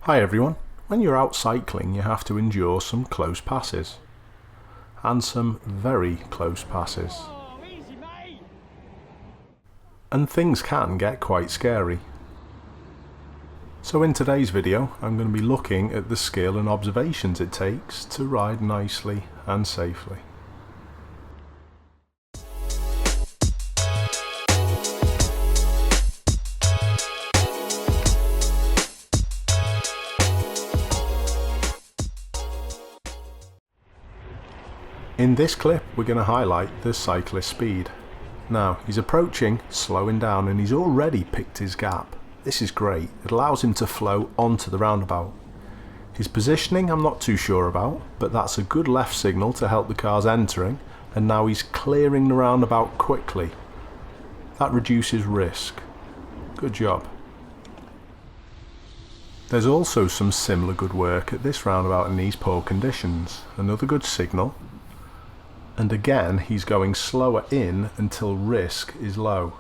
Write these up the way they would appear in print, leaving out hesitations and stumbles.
Hi everyone. When you're out cycling you have to endure some close passes. And some very close passes. And things can get quite scary. So in today's video I'm going to be looking at the skill and observations it takes to ride nicely and safely. In this clip we're going to highlight the cyclist's speed. Now he's approaching, slowing down, and he's already picked his gap. This is great, it allows him to flow onto the roundabout. His positioning I'm not too sure about, but that's a good left signal to help the cars entering, and now he's clearing the roundabout quickly. That reduces risk. Good job. There's also some similar good work at this roundabout in these poor conditions. Another good signal. And again he's going slower in until risk is low.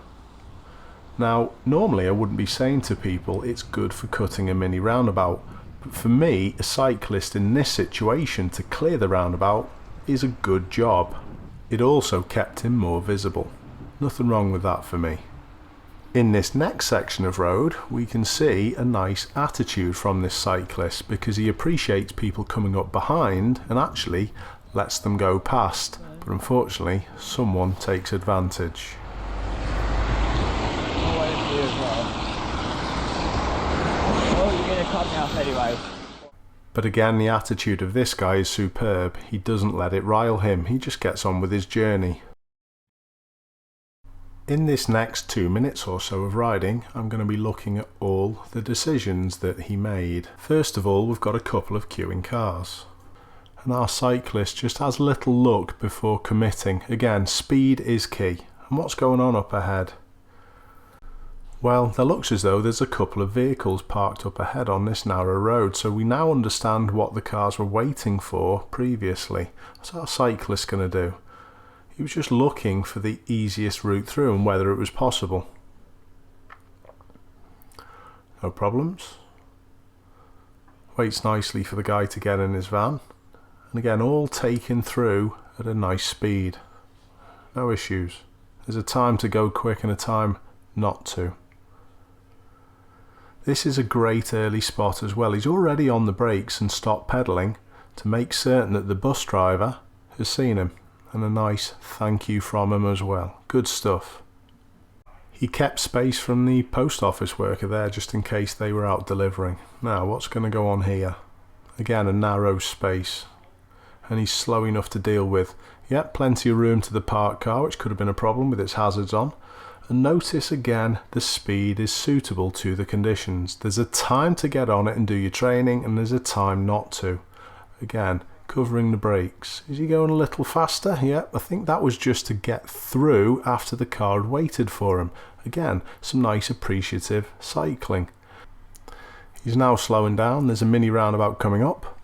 Now normally I wouldn't be saying to people it's good for cutting a mini roundabout, but for me, a cyclist in this situation, to clear the roundabout is a good job. It also kept him more visible. Nothing wrong with that for me. In this next section of road we can see a nice attitude from this cyclist, because he appreciates people coming up behind and actually lets them go past, but unfortunately someone takes advantage. But again, the attitude of this guy is superb. He doesn't let it rile him, he just gets on with his journey. In this next 2 minutes or so of riding, I'm going to be looking at all the decisions that he made. First of all, we've got a couple of queuing cars. And our cyclist just has little luck before committing. Again, speed is key. And what's going on up ahead? Well, there looks as though there's a couple of vehicles parked up ahead on this narrow road, so we now understand what the cars were waiting for previously. What's our cyclist going to do? He was just looking for the easiest route through and whether it was possible. No problems. Waits nicely for the guy to get in his van. And again, all taken through at a nice speed. No issues. There's a time to go quick and a time not to. This is a great early spot as well. He's already on the brakes and stopped pedalling to make certain that the bus driver has seen him. And a nice thank you from him as well. Good stuff. He kept space from the post office worker there just in case they were out delivering. Now what's going to go on here? Again, a narrow space. And he's slow enough to deal with. Yep, plenty of room to the parked car, which could have been a problem with its hazards on. And notice again, the speed is suitable to the conditions. There's a time to get on it and do your training, and there's a time not to. Again, covering the brakes. Is he going a little faster? Yep, I think that was just to get through after the car had waited for him. Again, some nice appreciative cycling. He's now slowing down. There's a mini roundabout coming up.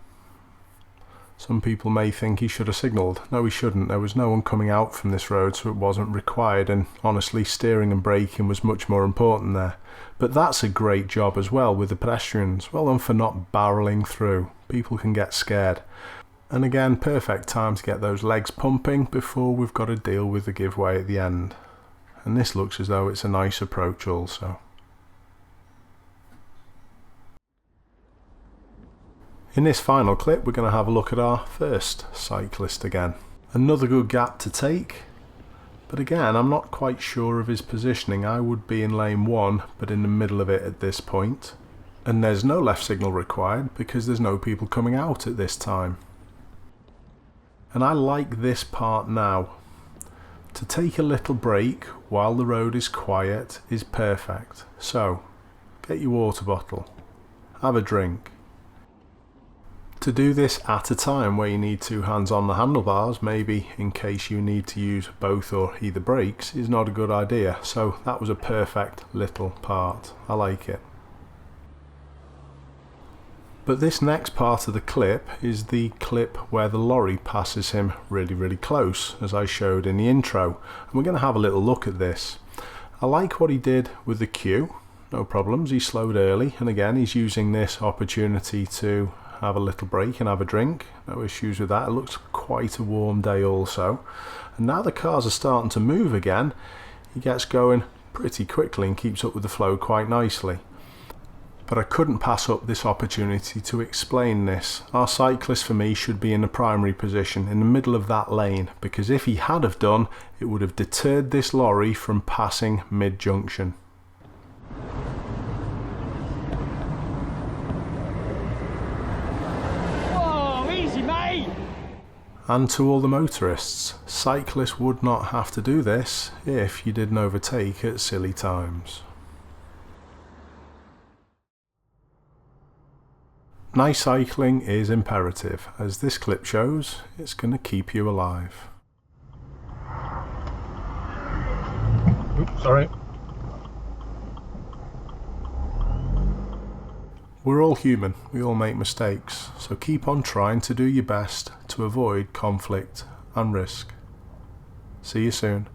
Some people may think he should have signalled. No, he shouldn't. There was no one coming out from this road, so it wasn't required, and honestly steering and braking was much more important there. But that's a great job as well with the pedestrians. Well done for not barrelling through. People can get scared. And again, perfect time to get those legs pumping before we've got to deal with the giveaway at the end. And this looks as though it's a nice approach also. In this final clip we're going to have a look at our first cyclist again. Another good gap to take, but again I'm not quite sure of his positioning. I would be in lane 1 but in the middle of it at this point. And there's no left signal required because there's no people coming out at this time. And I like this part now. To take a little break while the road is quiet is perfect. So get your water bottle, have a drink. To do this at a time where you need 2 hands on the handlebars, maybe in case you need to use both or either brakes, is not a good idea. So that was a perfect little part. I like it. But this next part of the clip is the clip where the lorry passes him really close, as I showed in the intro. And we're going to have a little look at this. I like what he did with the queue. no problems. He slowed early, and again he's using this opportunity to have a little break and have a drink. No issues with that. It looks quite a warm day also. And now the cars are starting to move again. He gets going pretty quickly and keeps up with the flow quite nicely. But I couldn't pass up this opportunity to explain this. Our cyclist for me should be in the primary position in the middle of that lane, because if he had have done, it would have deterred this lorry from passing mid-junction. Whoa, easy mate! And to all the motorists, cyclists would not have to do this if you didn't overtake at silly times. Nice cycling is imperative. As this clip shows, it's going to keep you alive. Oops, sorry. We're all human, we all make mistakes, so keep on trying to do your best to avoid conflict and risk. See you soon.